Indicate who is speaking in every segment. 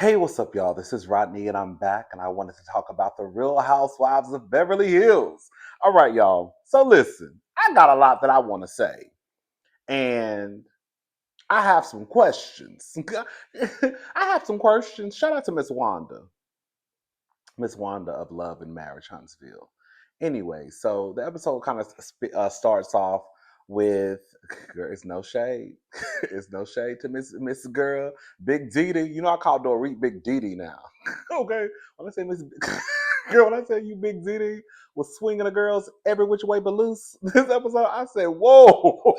Speaker 1: Hey, what's up, y'all? This is Rodney, and I'm back, and I wanted to talk about the Real Housewives of Beverly Hills. All right, y'all. So, listen, I got a lot that I want to say, and I have some questions. I have some questions. Shout out to Miss Wanda of Love and Marriage Huntsville. Anyway, so the episode kind of starts off with girl, it's no shade. It's no shade to Miss Girl, Big DEDE. You know I call Dorit Big DEDE now. Okay, when I say Miss Girl, when I say you Big DEDE was swinging the girls every which way but loose. This episode, I said, whoa.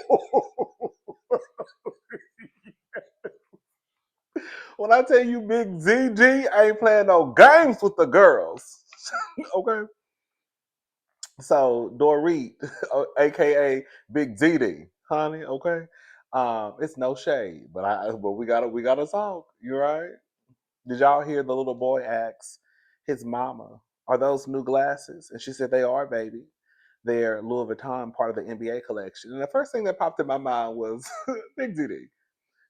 Speaker 1: When I tell you Big ZG, I ain't playing no games with the girls. Okay. So Dorit, A.K.A. Big DEDE, honey, okay. It's no shade, but we gotta talk. You right? Did y'all hear the little boy ask his mama, "Are those new glasses?" And she said, "They are, baby. They're Louis Vuitton, part of the NBA collection." And the first thing that popped in my mind was Big DEDE.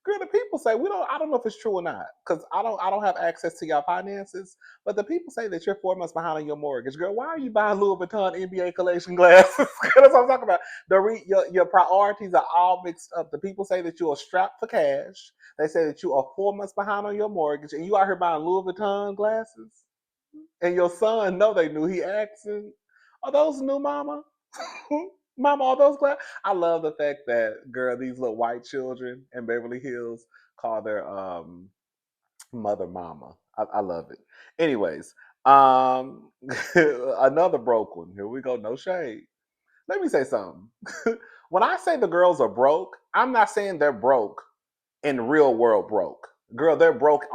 Speaker 1: Girl, the people say we don't. I don't know if it's true or not, because I don't have access to your finances. But the people say that you're 4 months behind on your mortgage. Girl, why are you buying Louis Vuitton NBA collection glasses? That's what I'm talking about. Your priorities are all mixed up. The people say that you are strapped for cash. They say that you are 4 months behind on your mortgage, and you out here buying Louis Vuitton glasses. And your son, no, they knew. He asking, "Are those new, Mama?" Mama, all those glass. I love the fact that girl, these little white children in Beverly Hills call their mother mama. I love it. Anyways, another broke one. Here we go. No shade. Let me say something. When I say the girls are broke, I'm not saying they're broke in real world broke. Girl, they're broke,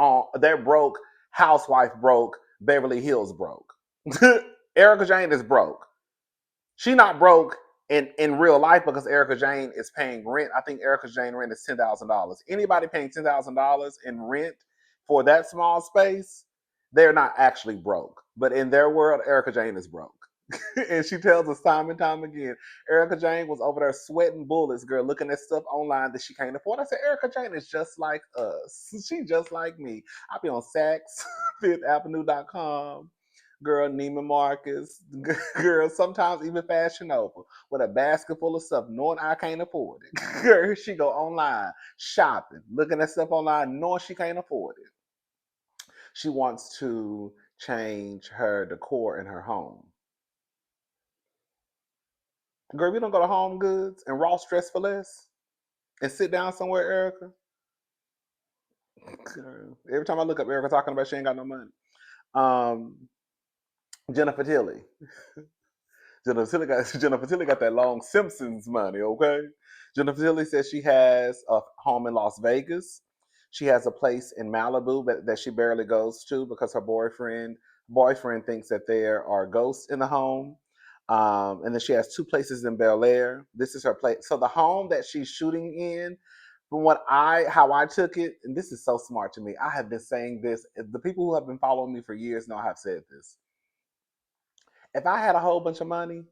Speaker 1: housewife broke, Beverly Hills broke. Erica Jane is broke. She not broke in real life because Erica Jane is paying rent. I think Erica Jane rent is $10,000. Anybody paying $10,000 in rent for that small space, they're not actually broke. But in their world, Erica Jane is broke. And she tells us time and time again, Erica Jane was over there sweating bullets, girl, looking at stuff online that she can't afford. I said, Erica Jane is just like us. She just like me. I be on Saks, FifthAvenue.com, girl, Neiman Marcus, girl, sometimes even Fashion Nova, with a basket full of stuff, knowing I can't afford it. Girl, she go online, shopping, looking at stuff online, knowing she can't afford it. She wants to change her decor in her home. Girl, we don't go to Home Goods and Ross Dress for Less and sit down somewhere, Erica. Girl, every time I look up Erica talking about she ain't got no money. Um, Jennifer Tilly. Jennifer Tilly got that long Simpsons money, okay? Jennifer Tilly says she has a home in Las Vegas. She has a place in Malibu that she barely goes to because her boyfriend thinks that there are ghosts in the home. And then she has two places in Bel Air. This is her place. So the home that she's shooting in, from how I took it, and this is so smart to me. I have been saying this. The people who have been following me for years know I have said this. If I had a whole bunch of money,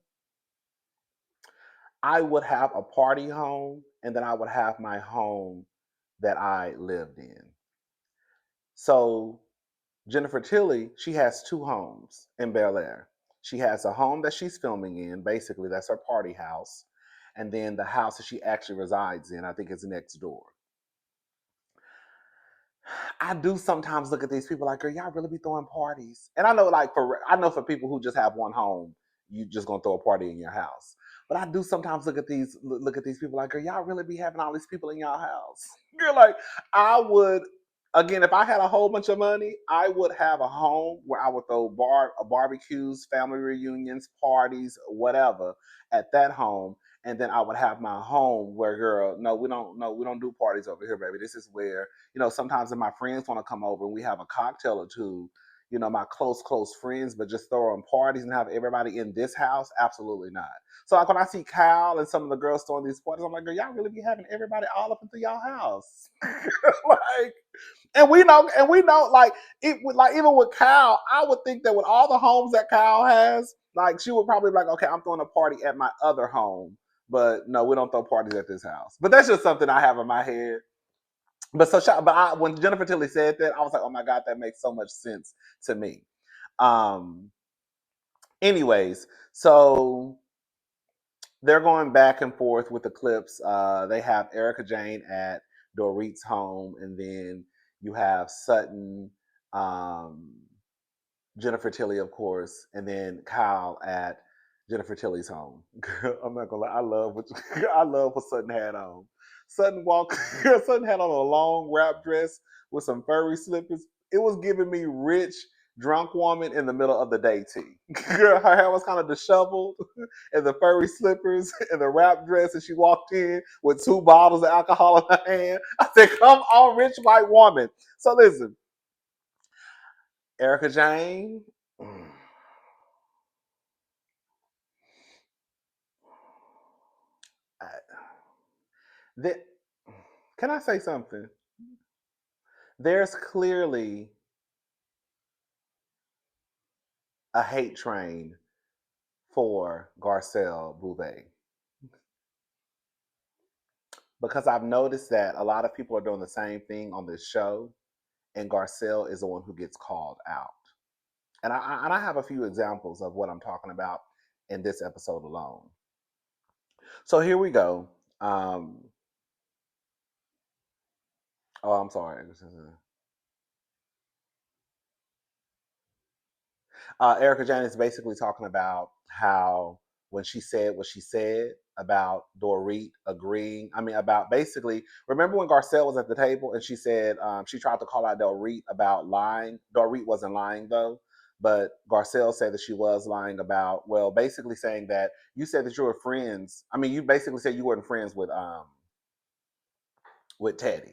Speaker 1: I would have a party home and then I would have my home that I lived in. So Jennifer Tilly, she has two homes in Bel Air. She has a home that she's filming in, basically, that's her party house. And then the house that she actually resides in, I think is next door. I do sometimes look at these people like, girl, y'all really be throwing parties. And I know for people who just have one home, you just gonna throw a party in your house. But I do sometimes look at these people like, girl, y'all really be having all these people in y'all house. You're like, I would again, if I had a whole bunch of money, I would have a home where I would throw barbecues, family reunions, parties, whatever at that home. And then I would have my home where, girl, no, we don't do parties over here, baby. This is where, sometimes if my friends want to come over and we have a cocktail or two, my close friends, but just throwing parties and have everybody in this house, absolutely not. So like when I see Kyle and some of the girls throwing these parties, I'm like, girl, y'all really be having everybody all up into y'all house. Like, and we know, like it would, like, even with Kyle, I would think that with all the homes that Kyle has, like she would probably be like, okay, I'm throwing a party at my other home. But no, we don't throw parties at this house. But that's just something I have in my head. When Jennifer Tilly said that, I was like, oh my God, that makes so much sense to me. Um, anyways, so they're going back and forth with the clips. They have Erica Jane at Dorit's home, and then you have Sutton, um, Jennifer Tilly, of course, and then Kyle at Jennifer Tilly's home. Girl, I'm not gonna lie, I love what Sutton had on. Sutton walked. Sutton had on a long wrap dress with some furry slippers. It was giving me rich drunk woman in the middle of the day tea. Girl, her hair was kind of disheveled, and the furry slippers and the wrap dress, and she walked in with 2 bottles of alcohol in her hand. I said, "Come on, rich white woman." So listen, Erica Jane. That, can I say something? There's clearly a hate train for Garcelle Bouvet because I've noticed that a lot of people are doing the same thing on this show, and Garcelle is the one who gets called out. And I have a few examples of what I'm talking about in this episode alone. So here we go. Um, oh, I'm sorry. Erica Jane is basically talking about how when she said what she said about Dorit agreeing, about basically, remember when Garcelle was at the table and she said she tried to call out Dorit about lying? Dorit wasn't lying though, but Garcelle said that she was lying about, well, basically saying that you said that you were friends. You basically said you weren't friends with Teddy.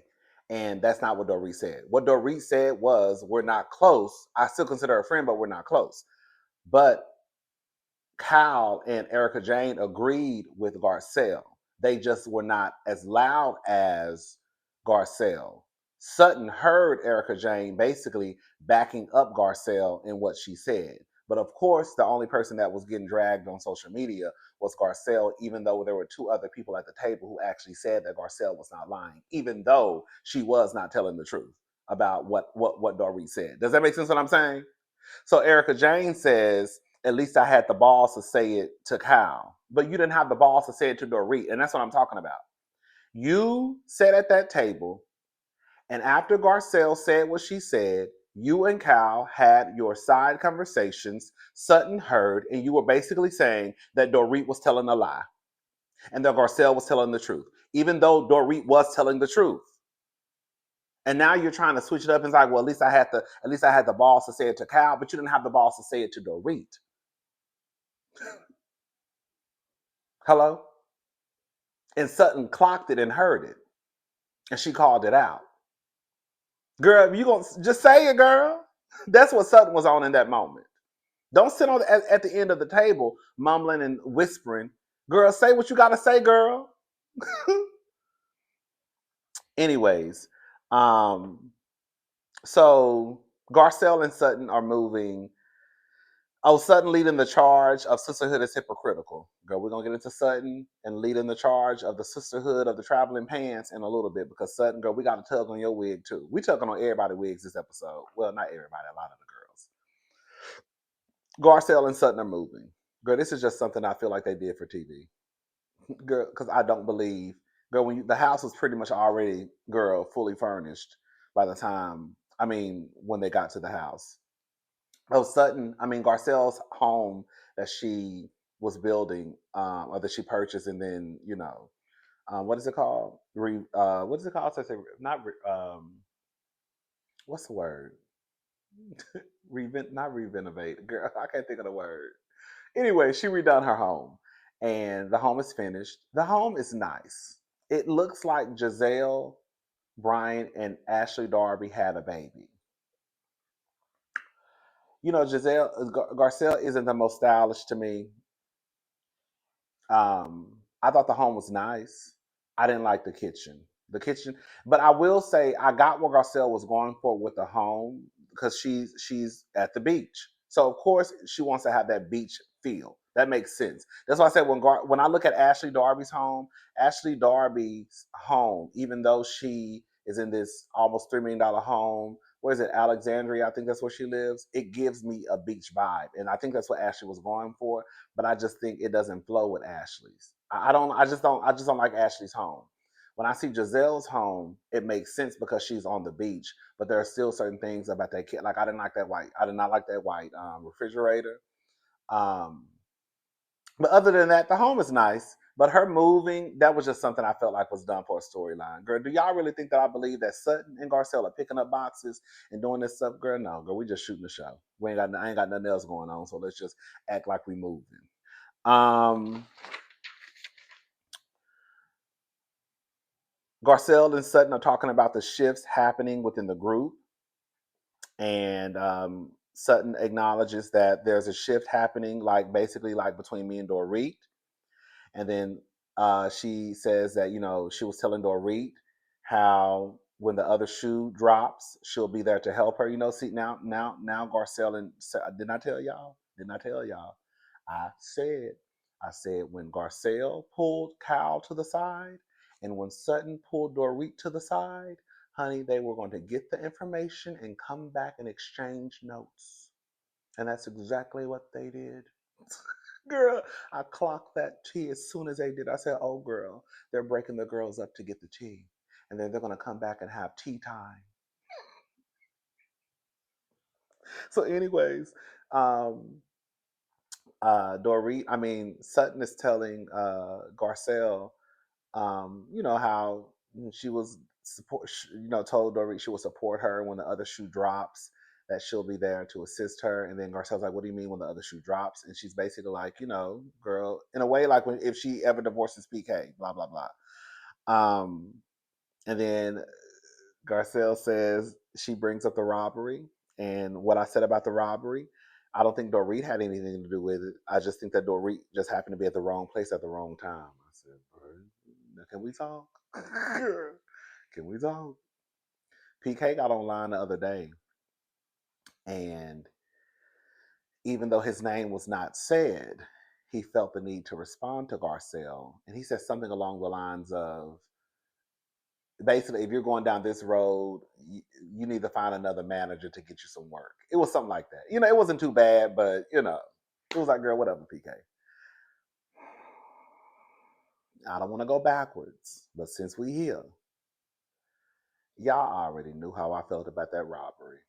Speaker 1: And that's not what Dorit said. What Dorit said was, we're not close. I still consider her a friend, but we're not close. But Kyle and Erica Jane agreed with Garcelle. They just were not as loud as Garcelle. Sutton heard Erica Jane basically backing up Garcelle in what she said. But of course, the only person that was getting dragged on social media was Garcelle, even though there were 2 other people at the table who actually said that Garcelle was not lying, even though she was not telling the truth about what Dorit said. Does that make sense what I'm saying? So Erica Jane says, at least I had the balls to say it to Kyle, but you didn't have the balls to say it to Dorit. And that's what I'm talking about. You sat at that table, and after Garcelle said what she said, you and Kyle had your side conversations. Sutton heard, and you were basically saying that Dorit was telling a lie and that Garcelle was telling the truth, even though Dorit was telling the truth. And now you're trying to switch it up and it's like, well, at least I had the balls to say it to Kyle, but you didn't have the balls to say it to Dorit. Hello? And Sutton clocked it and heard it. And she called it out. Girl, you gonna just say it, girl. That's what Sutton was on in that moment. Don't sit at the end of the table mumbling and whispering. Girl, say what you gotta say, girl. Anyways, so Garcelle and Sutton are moving. Oh, Sutton leading the charge of sisterhood is hypocritical. Girl, we're gonna get into Sutton and leading the charge of the sisterhood of the traveling pants in a little bit because Sutton, girl, we got to tug on your wig too. We tugging on everybody's wigs this episode. Well, not everybody, a lot of the girls. Garcelle and Sutton are moving. Girl, this is just something I feel like they did for TV. Girl, because I don't believe, girl, the house was pretty much already, girl, fully furnished by the time, when they got to the house. Oh, Sutton, Garcelle's home that she was building, or that she purchased, and then what is it called? What is it called? So not what's the word? Not renovate. Girl, I can't think of the word. Anyway, she redone her home, and the home is finished. The home is nice. It looks like Giselle, Brian, and Ashley Darby had a baby. Garcelle isn't the most stylish to me. I thought the home was nice. I didn't like the kitchen. But I will say I got what Garcelle was going for with the home because she's at the beach, so of course she wants to have that beach feel. That makes sense. That's why I said when I look at Ashley Darby's home, even though she is in this almost $3 million home. Where is it? Alexandria, I think that's where she lives. It gives me a beach vibe, and I think that's what Ashley was going for. But I just think it doesn't flow with Ashley's. I don't. I just don't. I just don't like Ashley's home. When I see Giselle's home, it makes sense because she's on the beach. But there are still certain things about that kid. Like I didn't like that white. I did not like that white refrigerator. Um, but other than that, the home is nice. But her moving, that was just something I felt like was done for a storyline. Girl, do y'all really think that I believe that Sutton and Garcel are picking up boxes and doing this stuff? Girl, no, girl, we just shooting the show. I ain't got nothing else going on, so let's just act like we moving. Garcel and Sutton are talking about the shifts happening within the group, and Sutton acknowledges that there's a shift happening, like basically like between me and Dorit. And then she says that, she was telling Dorit how when the other shoe drops, she'll be there to help her. See, now Garcelle and didn't I tell y'all? Didn't I tell y'all? I said, I said when Garcelle pulled Cal to the side and when Sutton pulled Dorit to the side, honey, they were going to get the information and come back and exchange notes. And that's exactly what they did. Girl, I clocked that tea as soon as they did. I said, oh, girl, they're breaking the girls up to get the tea. And then they're going to come back and have tea time. So, anyways, um, Sutton is telling Garcelle, how she was told Dorit she will support her when the other shoe drops, that she'll be there to assist her. And then Garcelle's like, what do you mean when the other shoe drops? And she's basically like, girl, in a way, like if she ever divorces PK, blah, blah, blah. And then Garcelle says she brings up the robbery and what I said about the robbery. I don't think Dorit had anything to do with it. I just think that Dorit just happened to be at the wrong place at the wrong time. I said, can we talk? Can we talk? PK got online the other day, and even though his name was not said, he felt the need to respond to Garcelle. And he said something along the lines of, basically, if you're going down this road, you need to find another manager to get you some work. It was something like that. It wasn't too bad, but it was like, girl, whatever, PK. I don't want to go backwards, but since we here, y'all already knew how I felt about that robbery.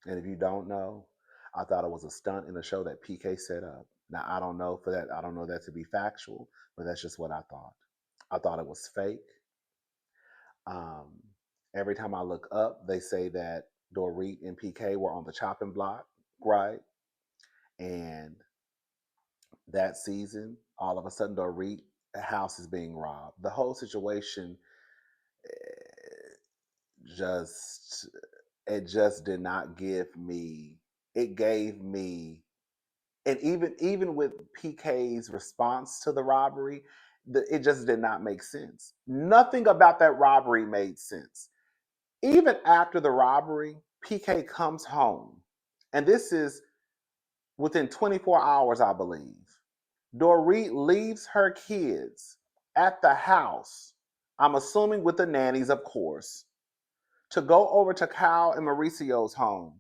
Speaker 1: And if you don't know, I thought it was a stunt in the show that PK set up. Now I don't know for that. I don't know that to be factual, but that's just what I thought. I thought it was fake. Um, every time I look up, they say that Dorit and PK were on the chopping block, right? And that season, all of a sudden, Dorit house is being robbed. The whole situation just it just did not give me. It gave me, and even with PK's response to the robbery, it just did not make sense. Nothing about that robbery made sense. Even after the robbery, PK comes home, and this is within 24 hours, I believe. Dorit leaves her kids at the house, I'm assuming with the nannies, of course, to go over to Kyle and Mauricio's home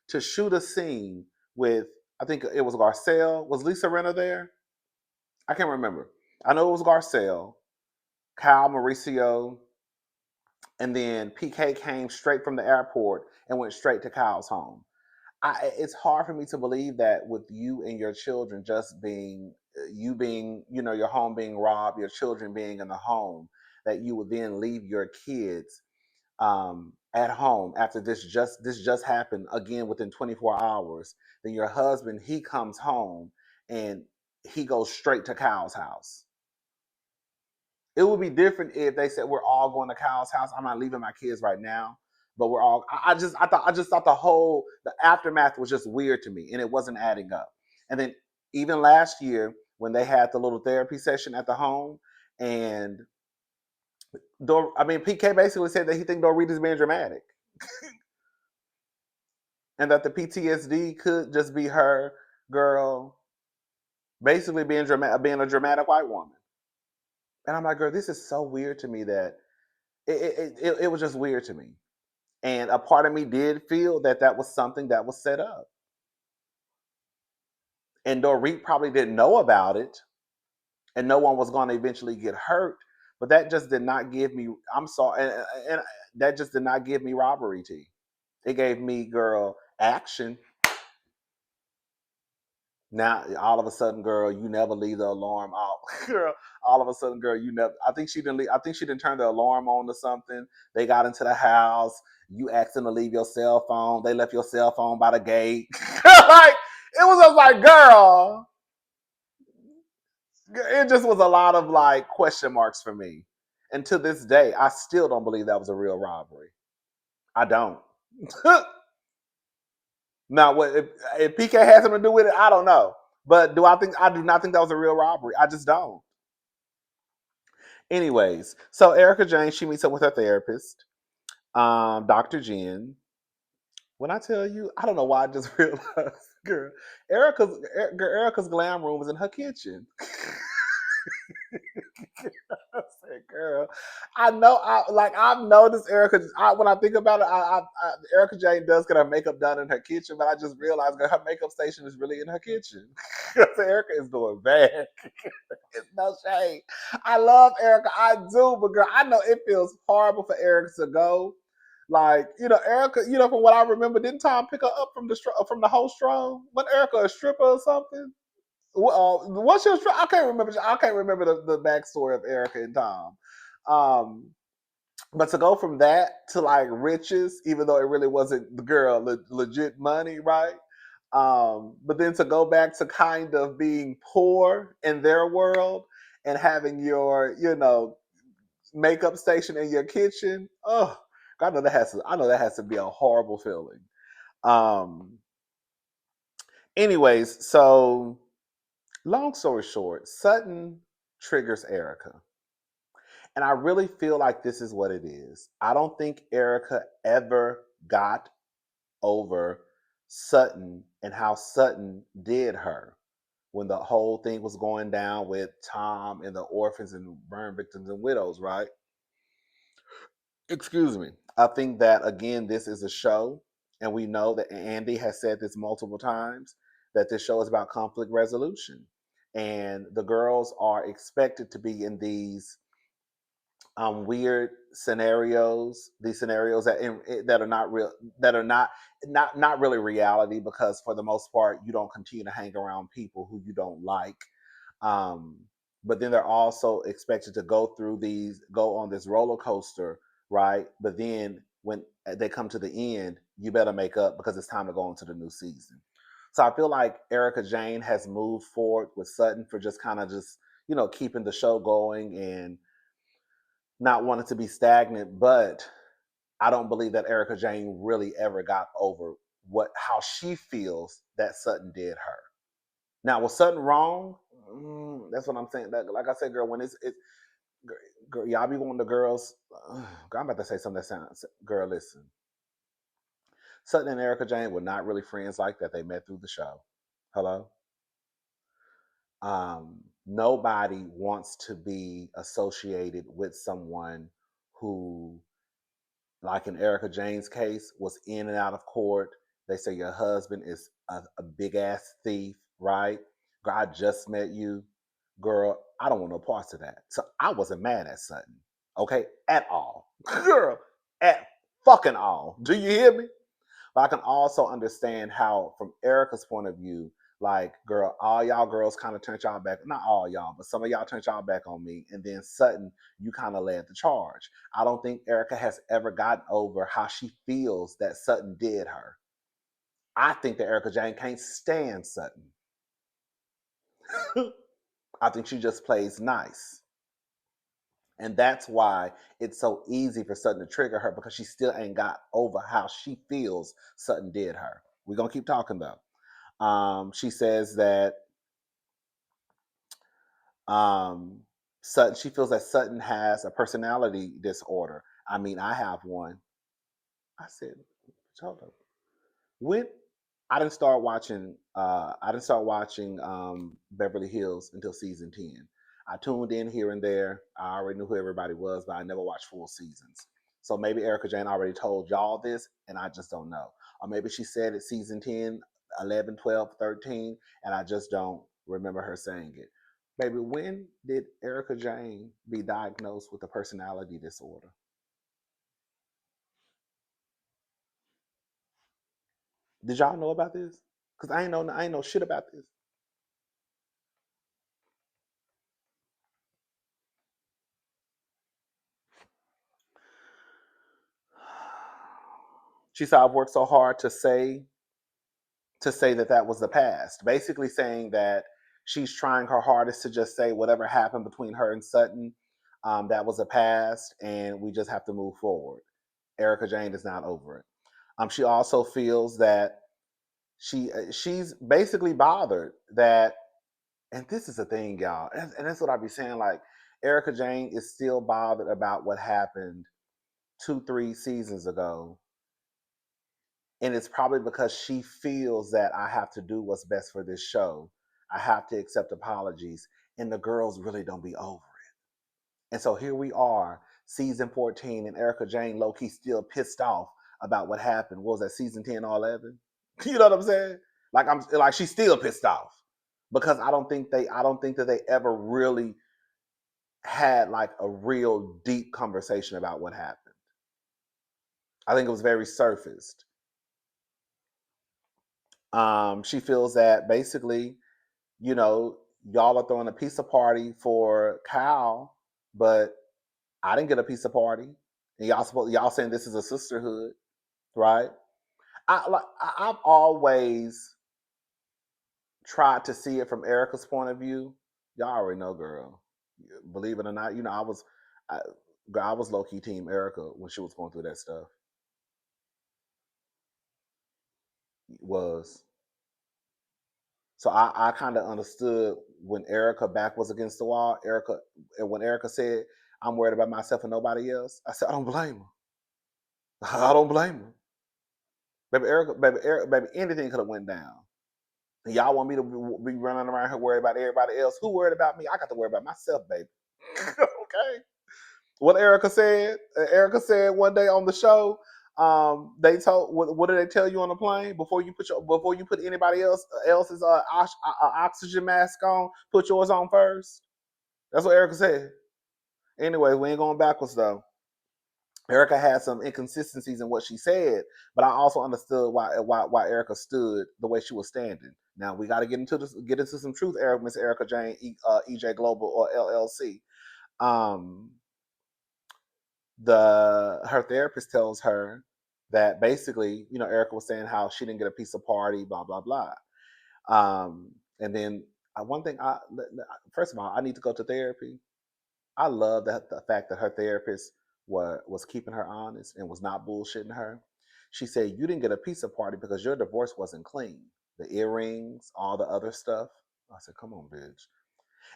Speaker 1: to shoot a scene with, I think it was Garcelle. Was Lisa Renner there? I can't remember. I know it was Garcelle, Kyle, Mauricio, and then PK came straight from the airport and went straight to Kyle's home. It's hard for me to believe that with you and your children just being, you being, your home being robbed, your children being in the home, that you would then leave your kids at home after this just happened again within 24 hours. Then your husband, he comes home and he goes straight to Kyle's house. It would be different if they said we're all going to Kyle's house. I'm not leaving my kids right now, but we're all. I just thought the aftermath was just weird to me, and it wasn't adding up. And then even last year when they had the little therapy session at the home, and PK basically said that he think Dorit is being dramatic, and that the PTSD could just be her girl, basically being a dramatic white woman. And I'm like, girl, this is so weird to me that It was just weird to me. And a part of me did feel that that was something that was set up. And Dorit probably didn't know about it, and no one was going to eventually get hurt. But that just did not give me. I'm sorry, and that just did not give me robbery tea. It gave me, girl, action. Now all of a sudden, girl, you never leave the alarm out. Girl, all of a sudden, girl, you never. I think she didn't. I think she didn't turn the alarm on or something. They got into the house. You asked them to leave your cell phone. They left your cell phone by the gate. Like it was just like, girl, it just was a lot of like question marks for me. And to this day, I still don't believe that was a real robbery. I don't. Now, what if PK has something to do with it? I don't know. But do I think I do not think that was a real robbery? I just don't. Anyways, so Erica Jane, she meets up with her therapist, Dr. Jen. When I tell you, I don't know why I just realized, girl, Erica's glam room is in her kitchen. I said, girl, I know. I've noticed Erica. When I think about it, Erica Jane does get her makeup done in her kitchen, but I just realized that her makeup station is really in her kitchen. Erica is doing bad. It's no shade. I love Erica. I do, but girl, I know it feels horrible for Erica to go. Like, Erica, from what I remember, didn't Tom pick her up from the host room? When Erica a stripper or something? What's your? I can't remember. I can't remember the backstory of Erica and Tom. Um, but to go from that to like riches, even though it really wasn't the girl legit money, right? But then to go back to kind of being poor in their world and having your, makeup station in your kitchen. Oh, I know that has to be a horrible feeling. Um, anyways, so long story short, Sutton triggers Erica. And I really feel like this is what it is. I don't think Erica ever got over Sutton and how Sutton did her when the whole thing was going down with Tom and the orphans and burn victims and widows, right? Excuse me. I think that again, this is a show, and we know that Andy has said this multiple times that this show is about conflict resolution, and the girls are expected to be in these weird scenarios, these scenarios that are not real, that are not really reality, because for the most part, you don't continue to hang around people who you don't like. Um, but then they're also expected to go on this roller coaster, right? But then when they come to the end, you better make up because it's time to go into the new season. So I feel like Erica Jane has moved forward with Sutton for just kind of just keeping the show going and not wanting to be stagnant, but I don't believe that Erica Jane really ever got over how she feels that Sutton did her. Now, was Sutton wrong? That's what I'm saying. Like I said, girl, when it's girl, y'all be wanting the girls. I'm about to say something that sounds. Girl, listen. Sutton and Erica Jane were not really friends like that. They met through the show. Hello. Nobody wants to be associated with someone who, like in Erica Jane's case, was in and out of court. They say your husband is a big ass thief, right? Girl, I just met you. Girl, I don't want no parts of that. So I wasn't mad at Sutton, okay? At all. Girl, at fucking all. Do you hear me? But I can also understand how, from Erica's point of view, like, girl, all y'all girls kind of turned y'all back. Not all y'all, but some of y'all turned y'all back on me. And then Sutton, you kind of led the charge. I don't think Erica has ever gotten over how she feels that Sutton did her. I think that Erica Jane can't stand Sutton. I think she just plays nice. And that's why it's so easy for Sutton to trigger her, because she still ain't got over how she feels Sutton did her. We're going to keep talking though. She says that um, Sutton. She feels that Sutton has a personality disorder. I mean, I have one. I said, hold up. When I didn't start watching, Beverly Hills until season 10. I tuned in here and there. I already knew who everybody was, but I never watched full seasons. So maybe Erica Jane already told y'all this, and I just don't know. Or maybe she said it season 10, 11, 12, 13, and I just don't remember her saying it. Baby, when did Erica Jane be diagnosed with a personality disorder? Did y'all know about this? Cause I ain't know shit about this. She said I've worked so hard to say that that was the past. Basically saying that she's trying her hardest to just say whatever happened between her and Sutton, that was a past, and we just have to move forward. Erica Jane is not over it. She also feels that she's basically bothered that, and this is the thing, y'all, and that's what I be saying. Like Erica Jane is still bothered about what happened 2, 3 seasons ago, and it's probably because she feels that I have to do what's best for this show. I have to accept apologies, and the girls really don't be over it. And so here we are, season 14, and Erica Jane low key still pissed off about what happened. What was that, season 10 or 11? You know what I'm saying? Like I'm like she's still pissed off because I don't think that they ever really had like a real deep conversation about what happened. I think it was very surfaced. She feels that basically, you know, y'all are throwing a pizza party for Kyle, but I didn't get a pizza party, and y'all saying this is a sisterhood, right? I've always tried to see it from Erica's point of view. Y'all already know, girl. Believe it or not, you know I, I was low key team Erica when she was going through that stuff. Was So I kind of understood when Erica back was against the wall. And when Erica said, "I'm worried about myself and nobody else," I said, "I don't blame her. I don't blame her, baby, anything could have went down. And y'all want me to be running around here worried about everybody else? Who worried about me? I got to worry about myself, baby." Okay. What Erica said one day on the show. They told what did they tell you on the plane before you put anybody else's oxygen mask on? Put yours on first. That's what Erica said. Anyway, we ain't going backwards though. Erica had some inconsistencies in what she said, but I also understood why Erica stood the way she was standing. Now we got to get into some truth, Miss Erica Jane, EJ Global or LLC. Um, her therapist tells her that basically, you know, Erica was saying how she didn't get a pizza party, blah blah blah. And then one thing, first of all, I need to go to therapy. I love that the fact that her therapist was keeping her honest and was not bullshitting her. She said you didn't get a pizza party because your divorce wasn't clean. The earrings, all the other stuff. I said, come on, bitch.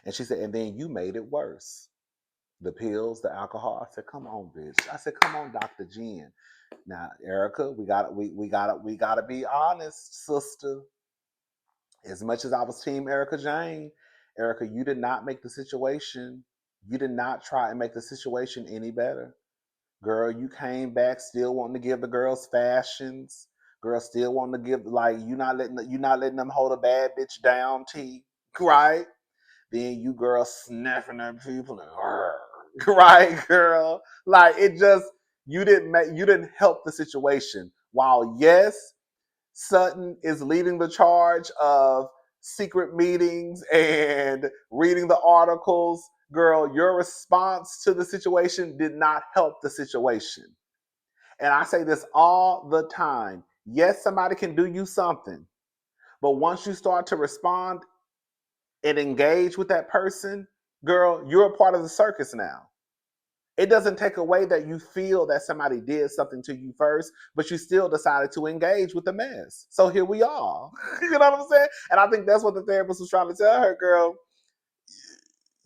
Speaker 1: And she said, and then you made it worse. The pills, the alcohol. I said, come on, bitch. I said, come on, Dr. Jen. Now, Erica, we gotta be honest, sister. As much as I was team Erica Jane, Erica, you did not make the situation, you did not try and make the situation any better. Girl, you came back still wanting to give the girls fashions. Girl, still wanting to give like you not letting them hold a bad bitch down, T. Right? Then you girls sniffing at people and right, girl. Like it just you didn't help the situation. While yes, Sutton is leading the charge of secret meetings and reading the articles. Girl, your response to the situation did not help the situation. And I say this all the time. Yes, somebody can do you something, but once you start to respond and engage with that person, girl, you're a part of the circus now. It doesn't take away that you feel that somebody did something to you first, but you still decided to engage with the mess. So here we are. You know what I'm saying? And I think that's what the therapist was trying to tell her, girl.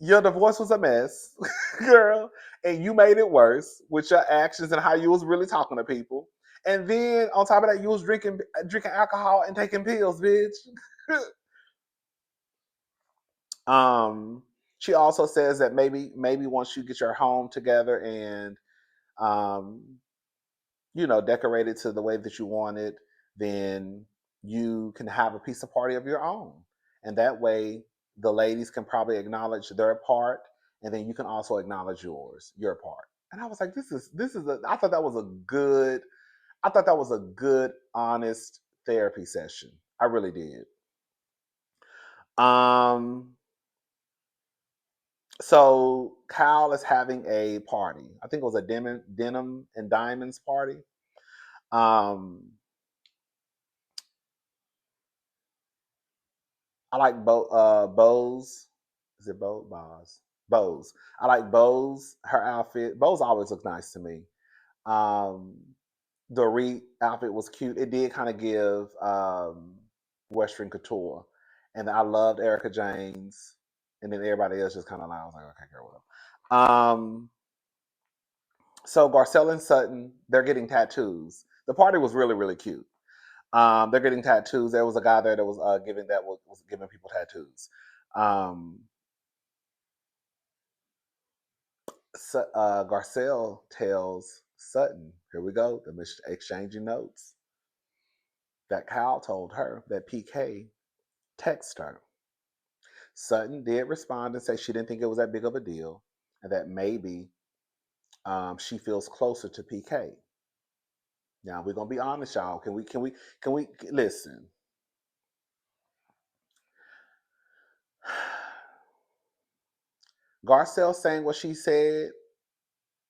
Speaker 1: Your divorce was a mess, girl, and you made it worse with your actions and how you was really talking to people. And then on top of that, you was drinking alcohol and taking pills, bitch. um She also says that maybe once you get your home together and um, decorate it to the way that you want it, then you can have a pizza party of your own, and that way the ladies can probably acknowledge their part, and then you can also acknowledge your part. And I was like, I thought that was a good, honest therapy session. I really did. Um, so Kyle is having a party. I think it was a denim and diamonds party. Um, I like Bose. Is it Bose? Boz? Bose. I like Bose. Her outfit. Bose always looks nice to me. Um, Dorit outfit was cute. It did kind of give Western couture, and I loved Erica Jane's. And then everybody else just kind of like, I was like, okay, girl, what up? So Garcel and Sutton, they're getting tattoos. The party was really, really cute. They're getting tattoos. There was a guy there that was giving people tattoos. Garcelle tells Sutton, here we go, the exchanging notes, that Kyle told her that PK texted her. Sutton did respond and say she didn't think it was that big of a deal, and that maybe she feels closer to PK. Now we're gonna be honest, y'all. Can we listen? Garcelle saying what she said,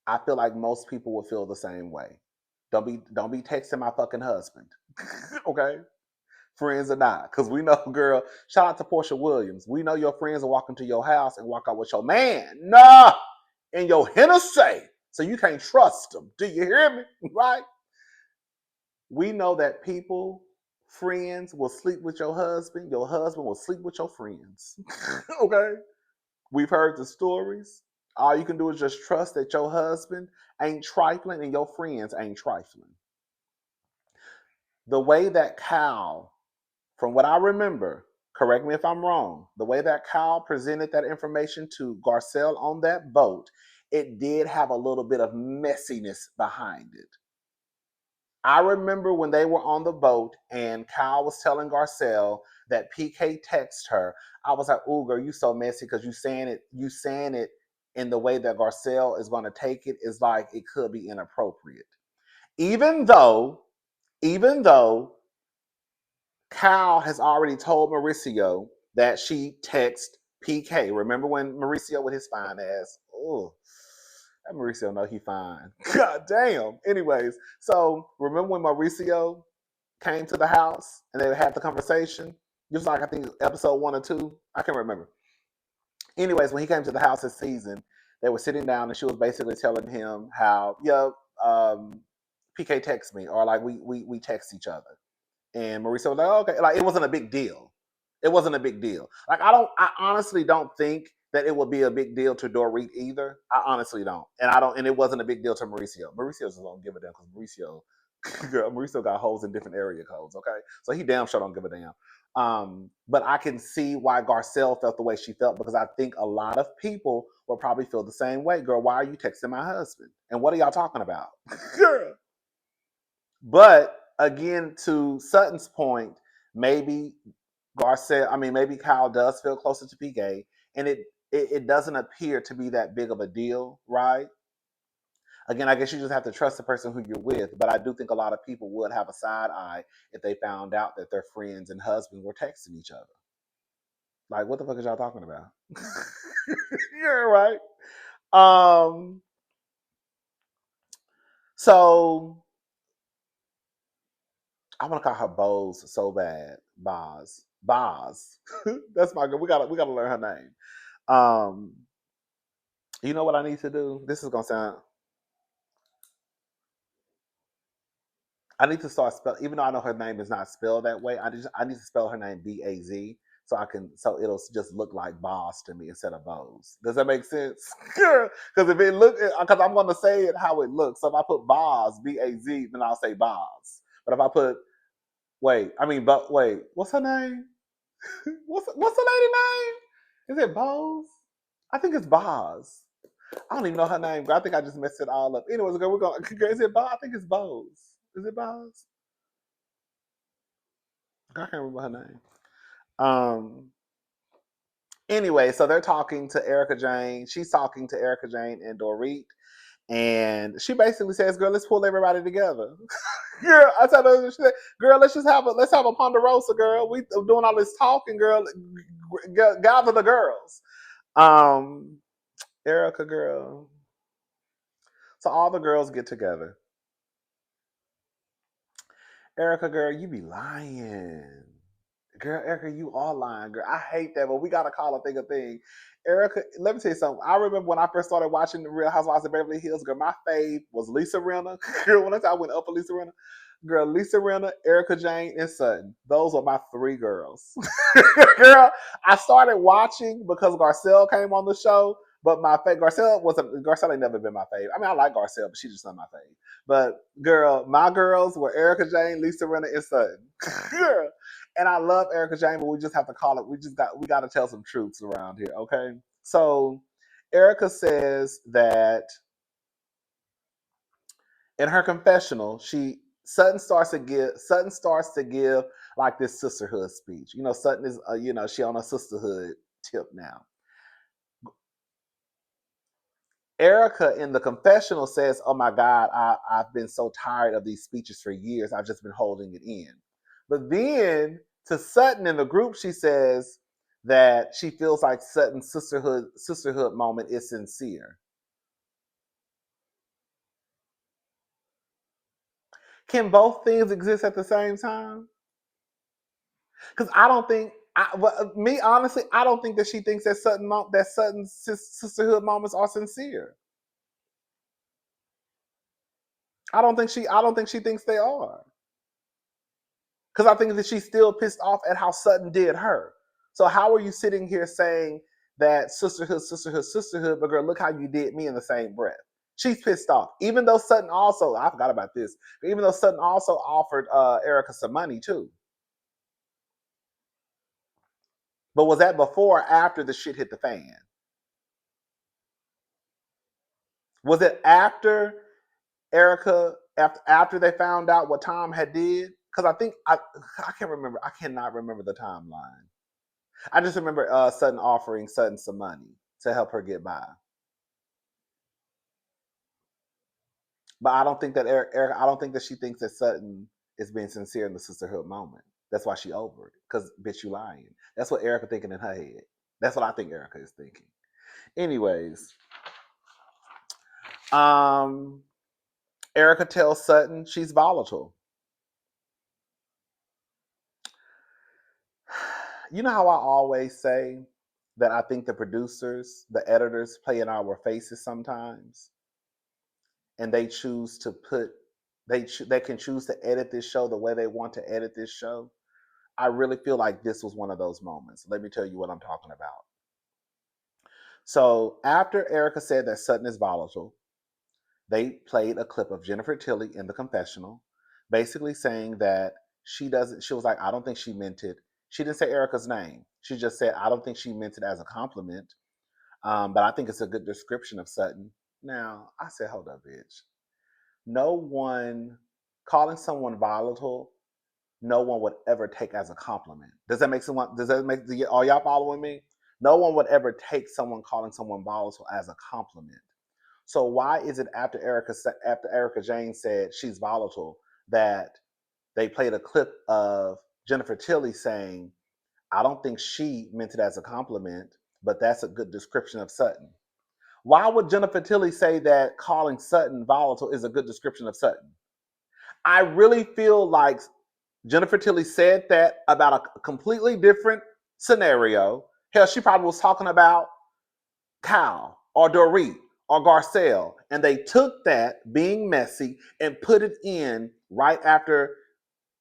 Speaker 1: I feel like most people would feel the same way. Don't be texting my fucking husband. Okay? Friends or not. Because we know, girl, shout out to Portia Williams. We know your friends will walk into your house and walk out with your man. Nah! In your Hennessy. So you can't trust them. Do you hear me? Right? We know that friends will sleep with your husband will sleep with your friends. Okay? We've heard the stories. All you can do is just trust that your husband ain't trifling and your friends ain't trifling. The way that Cal, from what I remember, correct me if I'm wrong, the way that Cal presented that information to Garcelle on that boat, it did have a little bit of messiness behind it. I remember when they were on the boat and Kyle was telling Garcelle that PK texted her. I was like, "Ooh, girl, you so messy because you saying it in the way that Garcelle is going to take it is like it could be inappropriate." Even though, even though Kyle has already told Mauricio that she texted PK. Remember when Mauricio with his fine ass? Oh, that Mauricio know he fine. God damn. Anyways, so remember when Mauricio came to the house and they had the conversation? Just like I think episode 1 or 2. I can't remember. Anyways, when he came to the house this season, they were sitting down and she was basically telling him how, PK texts me, or like we text each other. And Mauricio was like, oh, okay, like it wasn't a big deal. It wasn't a big deal. Like I honestly don't think that it would be a big deal to Dorit either. I honestly don't, and it wasn't a big deal to Mauricio. Mauricio just don't give a damn because Mauricio got holes in different area codes. Okay, so he damn sure don't give a damn. But I can see why Garcelle felt the way she felt because I think a lot of people will probably feel the same way. Girl, why are you texting my husband? And what are y'all talking about? Girl. But again, to Sutton's point, maybe maybe Kyle does feel closer to PK, and it doesn't appear to be that big of a deal, right? Again, I guess you just have to trust the person who you're with, but I do think a lot of people would have a side eye if they found out that their friends and husband were texting each other. Like, what the fuck is y'all talking about? You're right. Um, so I want to call her Bose so bad. Boz. That's my girl. We gotta learn her name. You know what I need to do? This is gonna sound. I need to start spell. Even though I know her name is not spelled that way, I need to spell her name Baz so it'll just look like Boz to me instead of Bose. Does that make sense? Because if it look, because I'm gonna say it how it looks. So if I put Boz Baz, then I'll say Boz. But if I put wait, what's her name? What's the lady name? Is it Bose? I think it's Boz. I don't even know her name, but I think I just messed it all up. Anyways, girl, we're going. Is it Boz? I think it's Bose. Is it Boz? I can't remember her name. Anyway, so they're talking to Erica Jane. She's talking to Erica Jane and Dorit. And she basically says, "Girl, let's pull everybody together." Girl, I told her, she said, "Girl, let's have a ponderosa, girl. We doing all this talking, girl. Gather the girls." Um, Erica, girl. So all the girls get together. Erica, girl, you be lying. Girl, Erica, you are lying, girl. I hate that, but we gotta call a thing a thing. Erica, let me tell you something. I remember when I first started watching the Real Housewives of Beverly Hills, girl, my fave was Lisa Rinna. Girl, when I went up for Lisa Rinna, girl, Lisa Rinna, Erica Jane, and Sutton. Those were my three girls. Girl, I started watching because Garcel came on the show, but my fave, Garcel ain't never been my fave. I mean, I like Garcel, but she's just not my fave. But girl, my girls were Erica Jane, Lisa Rinna, and Sutton. Girl. And I love Erica Jane, but we just have to call it. We got to tell some truths around here, okay? So Erica says that in her confessional, Sutton starts to give like this sisterhood speech. You know, Sutton is she on a sisterhood tip now. Erica in the confessional says, "Oh my God, I've been so tired of these speeches for years. I've just been holding it in." But then to Sutton in the group, she says that she feels like Sutton's sisterhood moment is sincere. Can both things exist at the same time? Because I don't think. Me honestly, I don't think that she thinks that Sutton's sisterhood moments are sincere. I don't think she thinks they are. Because I think that she's still pissed off at how Sutton did her. So how are you sitting here saying that sisterhood, but girl, look how you did me in the same breath? She's pissed off. Even though Sutton also, I forgot about this, even though Sutton also offered Erica some money too. But was that before or after the shit hit the fan? Was it after Erica, after they found out what Tom had did? Because I can't remember. I cannot remember the timeline. I just remember Sutton offering Sutton some money to help her get by. But I don't think that Erica. I don't think that she thinks that Sutton is being sincere in the sisterhood moment. That's why she over it. Because bitch, you lying. That's what Erica thinking in her head. That's what I think Erica is thinking. Anyways, um, Erica tells Sutton she's volatile. You know how I always say that I think the producers, the editors play in our faces sometimes, and they choose to put they can choose to edit this show the way they want to edit this show. I really feel like this was one of those moments. Let me tell you what I'm talking about. So after Erica said that Sutton is volatile, they played a clip of Jennifer Tilly in the confessional, basically saying that she was like, I don't think she meant it. She didn't say Erica's name. She just said, I don't think she meant it as a compliment. But I think it's a good description of Sutton. Now, I said, hold up, bitch. No one calling someone volatile, no one would ever take as a compliment. Does that make, are y'all following me? No one would ever take someone calling someone volatile as a compliment. So why is it after Erica Jane said she's volatile that they played a clip of Jennifer Tilly saying, I don't think she meant it as a compliment, but that's a good description of Sutton. Why would Jennifer Tilly say that calling Sutton volatile is a good description of Sutton? I really feel like Jennifer Tilly said that about a completely different scenario. Hell, she probably was talking about Kyle or Dorit or Garcel, and they took that being messy and put it in right after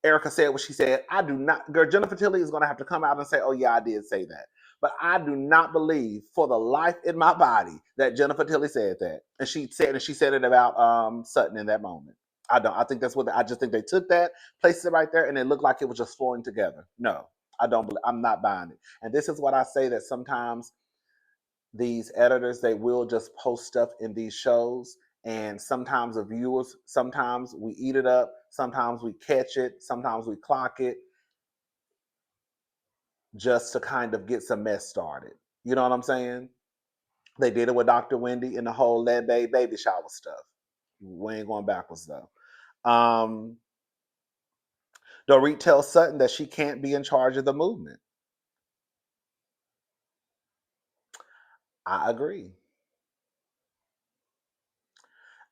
Speaker 1: Erica said what she said. I do not, girl, Jennifer Tilly is going to have to come out and say, oh, yeah, I did say that. But I do not believe for the life in my body that Jennifer Tilly said that. And she said it about Sutton in that moment. I don't. I think that's I just think they took that, placed it right there, and it looked like it was just flowing together. No, I don't believe. I'm not buying it. And this is what I say that sometimes these editors, they will just post stuff in these shows, and sometimes the viewers, sometimes we eat it up, sometimes we catch it, sometimes we clock it, just to kind of get some mess started. You know what I'm saying? They did it with Dr. Wendy and the whole Let baby shower stuff. We ain't going backwards though. Dorit tells Sutton that she can't be in charge of the movement. I agree.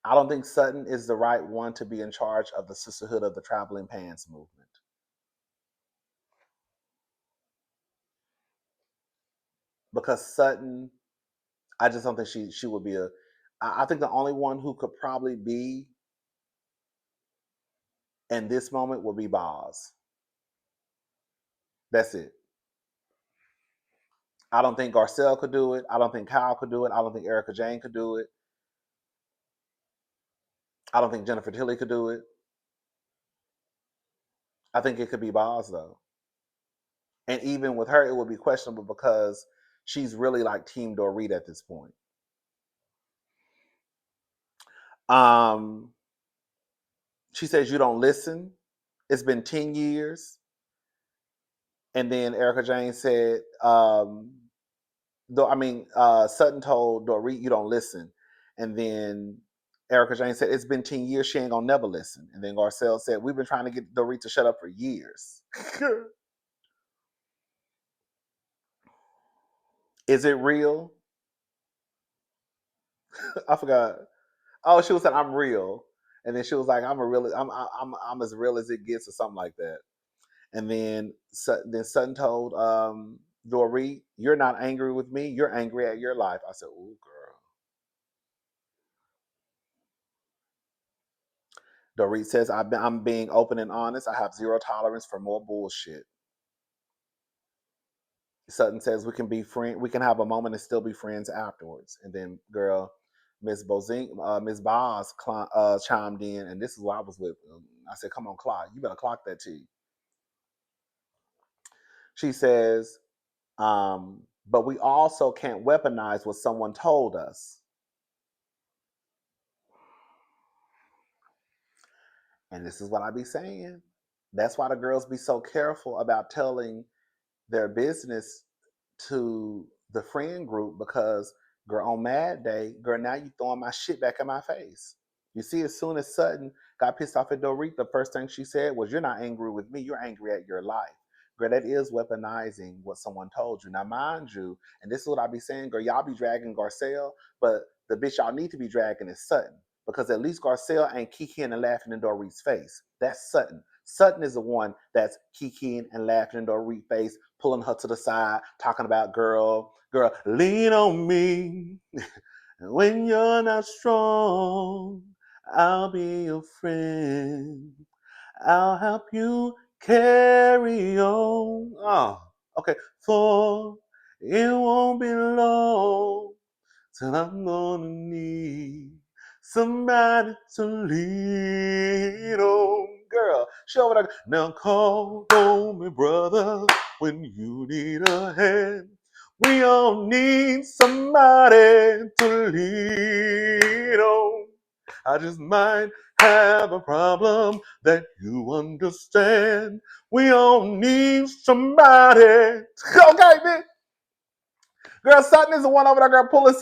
Speaker 1: I don't think Sutton is the right one to be in charge of the Sisterhood of the Traveling Pants movement. Because Sutton, I just don't think she would be a. I think the only one who could probably be in this moment would be Boz. That's it. I don't think Garcel could do it. I don't think Kyle could do it. I don't think Erica Jane could do it. I don't think Jennifer Tilly could do it. I think it could be Boz though. And even with her, it would be questionable because she's really like Team Dorit at this point. She says you don't listen. It's been 10 years. And then Erica Jane said, Sutton told Dorit, you don't listen. And then Erica Jane said, it's been 10 years, she ain't gonna never listen. And then Garcelle said, we've been trying to get Dorit to shut up for years. Is it real? I forgot. Oh, she was saying, I'm real. And then she was like, I'm as real as it gets, or something like that. And then Sutton told Dorit, you're not angry with me, you're angry at your life. I said, ooh, girl. Dorit says, I'm being open and honest. I have zero tolerance for more bullshit. Sutton says we can be friends. We can have a moment and still be friends afterwards. And then, girl, Miss Boz chimed in, and this is what I was with. I said, "Come on, clock. You better clock that tea." She says, "But we also can't weaponize what someone told us." And this is what I be saying. That's why the girls be so careful about telling their business to the friend group, because girl, on Mad Day, girl, now you throwing my shit back in my face. You see, as soon as Sutton got pissed off at Dorit, the first thing she said was, you're not angry with me, you're angry at your life. Girl, that is weaponizing what someone told you. Now, mind you, and this is what I be saying, girl, y'all be dragging Garcelle, but the bitch y'all need to be dragging is Sutton. Because at least Garcelle ain't kikiing and laughing in Dorit's face. That's Sutton. Sutton is the one that's kikiing and laughing in Dorit's face, pulling her to the side, talking about girl, lean on me. When you're not strong, I'll be your friend. I'll help you carry on. Oh, okay. For it won't be long till I'm gonna need somebody to lean on. Girl, show it. Now call on me, brother, when you need a hand. We all need somebody to lean on. I just might have a problem that you understand. We all need somebody. Okay, bitch. Girl, Sutton is the one over there, girl, pulling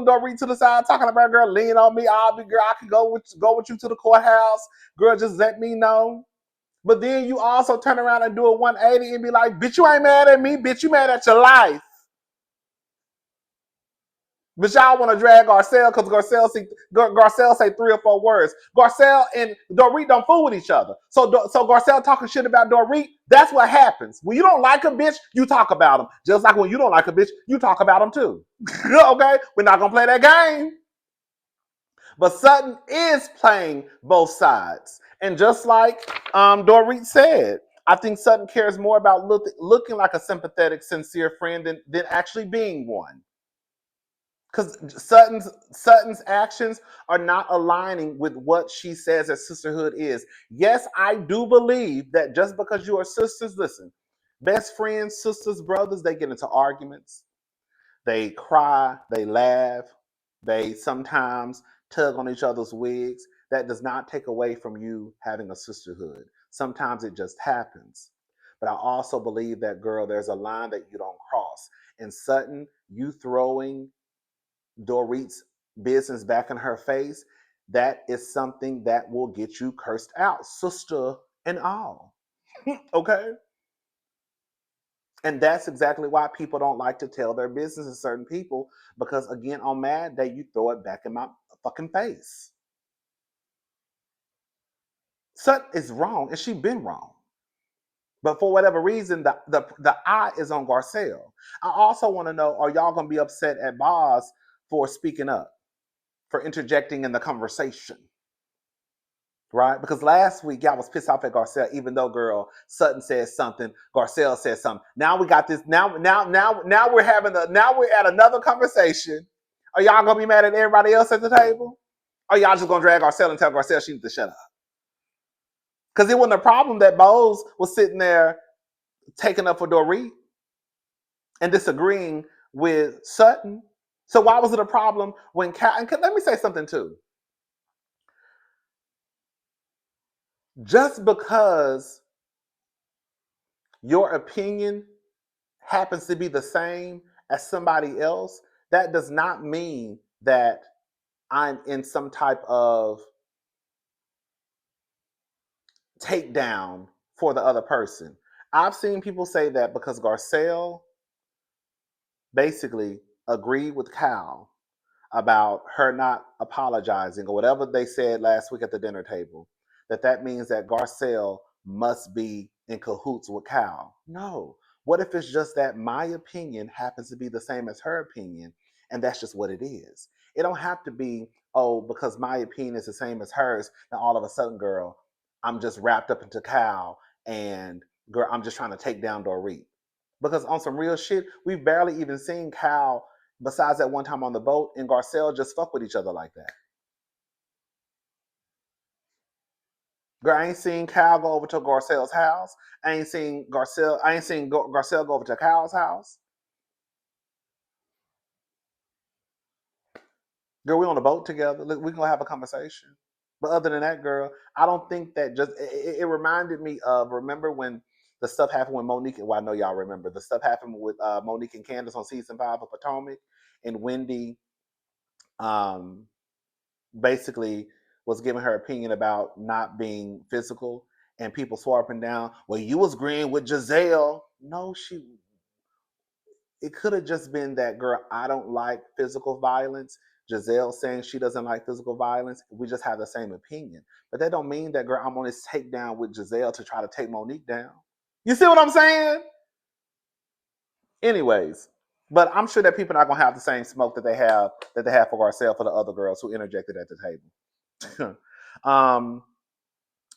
Speaker 1: Dorit to the side, talking about, girl, lean on me. I'll be, girl, I can go with you to the courthouse. Girl, just let me know. But then you also turn around and do a 180 and be like, bitch, you ain't mad at me, bitch, you mad at your life. But y'all want to drag Garcelle because Garcelle say 3 or 4 words. Garcelle and Dorit don't fool with each other. So Garcelle talking shit about Dorit, that's what happens. When you don't like a bitch, you talk about them. Just like when you don't like a bitch, you talk about them too. Okay? We're not going to play that game. But Sutton is playing both sides. And just like Dorit said, I think Sutton cares more about looking like a sympathetic, sincere friend than actually being one. Because Sutton's actions are not aligning with what she says that sisterhood is. Yes, I do believe that just because you are sisters, listen, best friends, sisters, brothers, they get into arguments. They cry, they laugh, they sometimes tug on each other's wigs. That does not take away from you having a sisterhood. Sometimes it just happens. But I also believe that, girl, there's a line that you don't cross. And Sutton, you throwing Dorit's business back in her face, that is something that will get you cursed out, sister and all. Okay? And that's exactly why people don't like to tell their business to certain people, because again, on Mad Day, you throw it back in my fucking face. Sutton is wrong, and she been wrong. But for whatever reason, the eye is on Garcel. I also want to know, are y'all gonna be upset at Boz for speaking up, for interjecting in the conversation? Right? Because last week y'all was pissed off at Garcel, even though, girl, Sutton said something, Garcel said something. Now we got this. Now we're at another conversation. Are y'all gonna be mad at everybody else at the table? Or y'all just gonna drag Garcel and tell Garcel she needs to shut up? Because it wasn't a problem that Bose was sitting there taking up for Dorit and disagreeing with Sutton. So why was it a problem when Cal? And let me say something too. Just because your opinion happens to be the same as somebody else, that does not mean that I'm in some type of takedown for the other person. I've seen people say that because Garcel basically agreed with Cal about her not apologizing or whatever they said last week at the dinner table, that means that Garcel must be in cahoots with Cal. No. What if it's just that my opinion happens to be the same as her opinion, and that's just what it is? It don't have to be, oh, because my opinion is the same as hers, now all of a sudden, girl, I'm just wrapped up into Cal, and girl, I'm just trying to take down Dorit. Because on some real shit, we've barely even seen Cal, besides that one time on the boat, and Garcel just fuck with each other like that. Girl, I ain't seen Cal go over to Garcel's house. I ain't seen Garcel go over to Cal's house. Girl, we on the boat together. Look, we gonna have a conversation. But other than that, girl, I don't think that just it reminded me of, remember when the stuff happened with Monique, well, I know y'all remember the stuff happened with Monique and Candace on season 5 of Potomac, and Wendy um basically was giving her opinion about not being physical, and people swapping down, well, you was agreeing with Giselle. No, it could have just been that, girl, I don't like physical violence. Giselle saying she doesn't like physical violence. We just have the same opinion. But that don't mean that, girl, I'm on this takedown with Giselle to try to take Monique down. You see what I'm saying? Anyways, but I'm sure that people are not gonna have the same smoke that they have for Garcelle for the other girls who interjected at the table.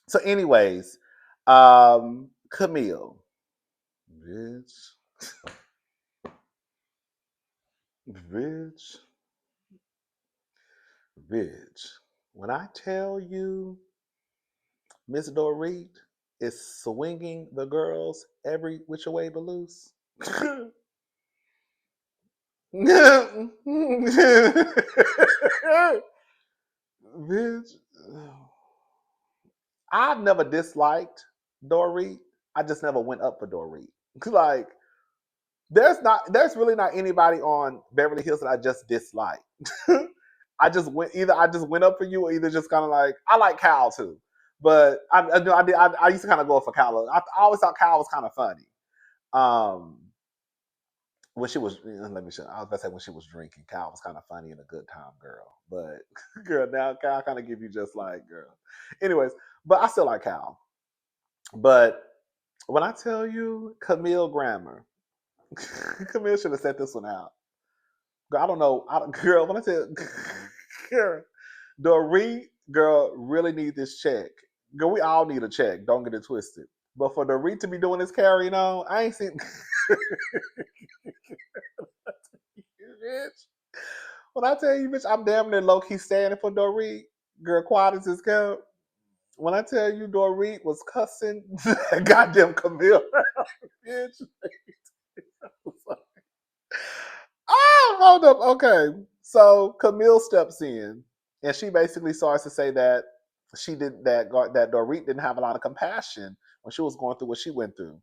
Speaker 1: So, anyways, Camille, bitch, bitch, bitch. When I tell you, Miss Dorit is swinging the girls every which way but loose. Bitch, I've never disliked Dorit. I just never went up for Dorit. Like, there's really not anybody on Beverly Hills that I just dislike. I just went up for you, or either just kind of like, I like Cal too, but I used to kind of go for Cal. I always thought Cal was kind of funny. Um, when she was, let me show. I was about to say when she was drinking, Cal was kind of funny and a good time girl. But girl, now Cal kind of give you just like girl. Anyways, but I still like Cal. But when I tell you Camille Grammer, Camille should have set this one out. Girl, I don't know. Girl, when I tell girl, Dorit, girl, really need this check. Girl, we all need a check. Don't get it twisted. But for Dorit to be doing this carrying on, I ain't seen. Bitch. When I tell you, bitch, I'm damn near low key standing for Dorit. Girl, quiet as his kept. When I tell you Dorit was cussing goddamn Camille, bitch. Oh, hold up. Okay. So Camille steps in and she basically starts to say that that Dorit didn't have a lot of compassion when she was going through what she went through.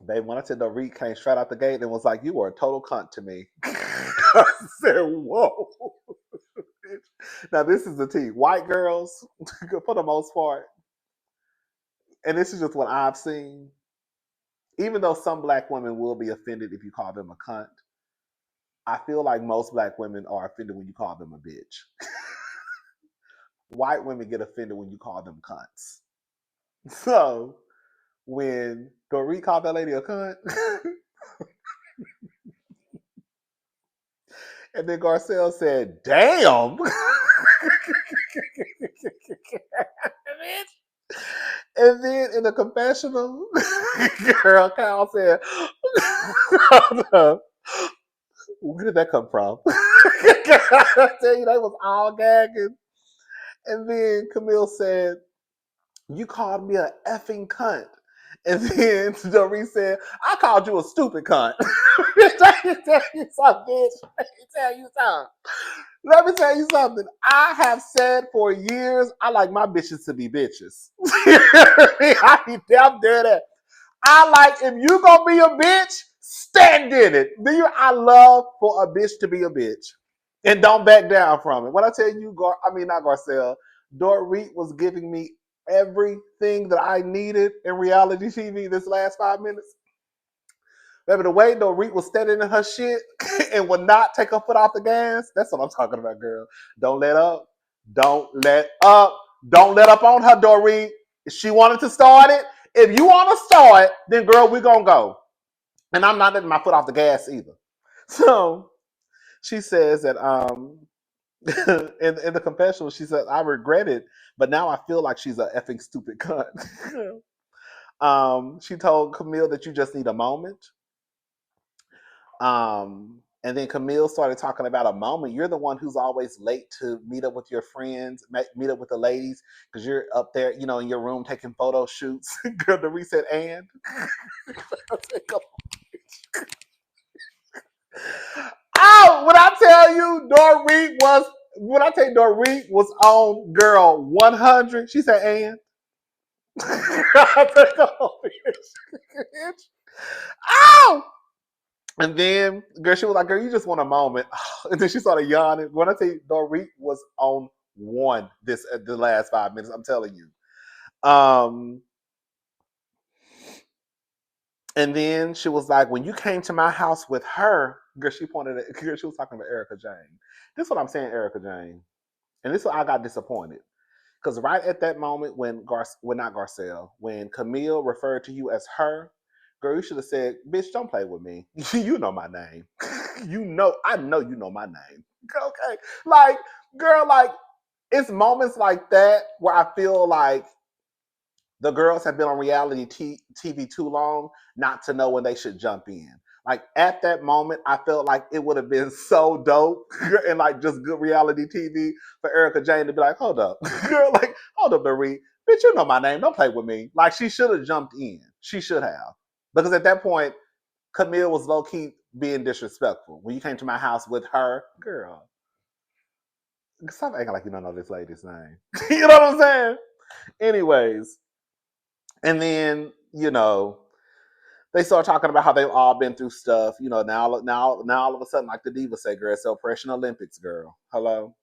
Speaker 1: Babe, when I said Dorit came straight out the gate and was like, "You were a total cunt to me." I said, "Whoa." Now this is the tea. White girls, for the most part, and this is just what I've seen. Even though some black women will be offended if you call them a cunt, I feel like most black women are offended when you call them a bitch. White women get offended when you call them cunts. So when Dorit called that lady a cunt, and then Garcelle said, "Damn." And then in the confessional, girl Kyle said, "Where did that come from?" I tell you, they was all gagging. And then Camille said, "You called me a effing cunt." And then Dorit said, "I called you a stupid cunt." Let me tell you something, bitch. Let me tell you something. Let me tell you something. I have said for years, I like my bitches to be bitches. I'm dead at. I like if you gonna be a bitch, stand in it. I love for a bitch to be a bitch and don't back down from it. When I tell you, not Garcelle, Dorit was giving me everything that I needed in reality TV this last 5 minutes. Remember the way Dorit was standing in her shit and would not take her foot off the gas? That's what I'm talking about, girl. Don't let up. Don't let up. Don't let up on her, Dorit. If she wanted to start it, if you want to start, then girl, we're going to go. And I'm not letting my foot off the gas either. So she says that in the confessional, she said, "I regret it, but now I feel like she's a effing stupid cunt." She told Camille that you just need a moment. And then Camille started talking about a moment. You're the one who's always late to meet up with your friends, meet up with the ladies, because you're up there, in your room taking photo shoots. Girl, the reset and. Oh, when I tell you Dorit was on girl 100, she said, "And." Oh! And then, girl, she was like, "Girl, you just want a moment." And then she started yawning. When I tell you, Dorit was on one the last 5 minutes, I'm telling you. And then she was like, "When you came to my house with her," girl, she was talking about Erica Jane. This is what I'm saying, Erica Jane. And this is why I got disappointed. Because right at that moment when Camille referred to you as her, girl, you should have said, "Bitch, don't play with me. You know my name. I know you know my name." Okay. Like, girl, like, it's moments like that where I feel like the girls have been on reality TV too long not to know when they should jump in. Like at that moment, I felt like it would have been so dope and like just good reality TV for Erica Jane to be like, "Hold up, girl, like, hold up, Dorit, bitch, you know my name, don't play with me." Like she should have jumped in. She should have, because at that point, Camille was low key being disrespectful when you came to my house with her, girl. Stop acting like you don't know this lady's name. You know what I'm saying? Anyways, and then they start talking about how they've all been through stuff. Now all of a sudden, like the diva say, "Girl, it's Oppression Olympics, girl." Hello.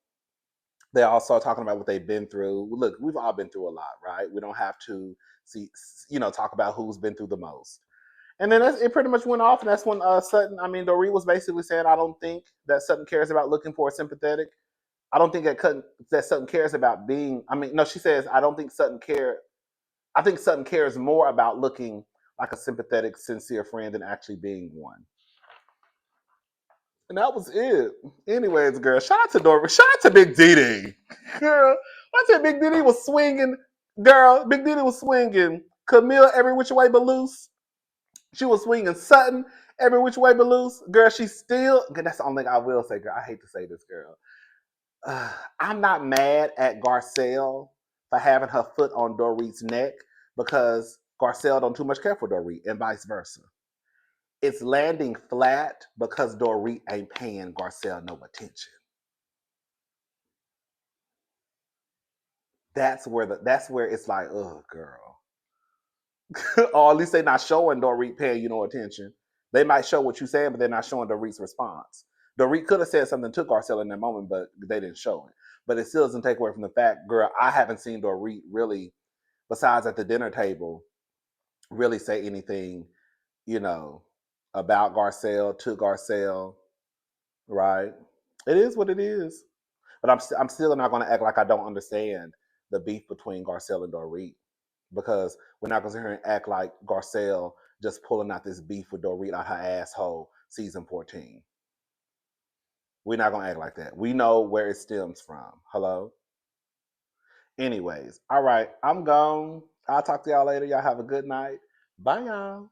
Speaker 1: They all start talking about what they've been through. Look, we've all been through a lot, right? We don't have to talk about who's been through the most. And then it pretty much went off, and that's when Dorit was basically saying, "I don't think that Sutton cares about looking for a sympathetic. I don't think that Sutton cares about being. I mean, no, she says, I don't think Sutton care. I think Sutton cares more about looking like a sympathetic, sincere friend than actually being one." And that was it. Anyways, girl, shout out to Dorit. Shout out to Big DEDE. Girl, I said Big DEDE was swinging. Girl, Big DEDE was swinging Camille every which way but loose. She was swinging Sutton every which way but loose. Girl, that's the only thing I will say, girl. I hate to say this, girl. I'm not mad at Garcelle for having her foot on Dorit's neck because Garcelle don't too much care for Dorit and vice versa. It's landing flat because Dorit ain't paying Garcelle no attention. That's where it's like, oh girl. Or at least they're not showing Dorit paying you no attention. They might show what you saying, but they're not showing Dorit's response. Dorit could have said something to Garcelle in that moment, but they didn't show it. But it still doesn't take away from the fact, girl, I haven't seen Dorit really, besides at the dinner table, really say anything, you know, about Garcelle, to Garcelle, right? It is what it is. But I'm still not going to act like I don't understand the beef between Garcelle and Dorit, because we're not going to sit here and act like Garcelle just pulling out this beef with Dorit out her asshole season 14. We're not going to act like that. We know where it stems from. Hello? Anyways, all right, I'm gone. I'll talk to y'all later. Y'all have a good night. Bye, y'all.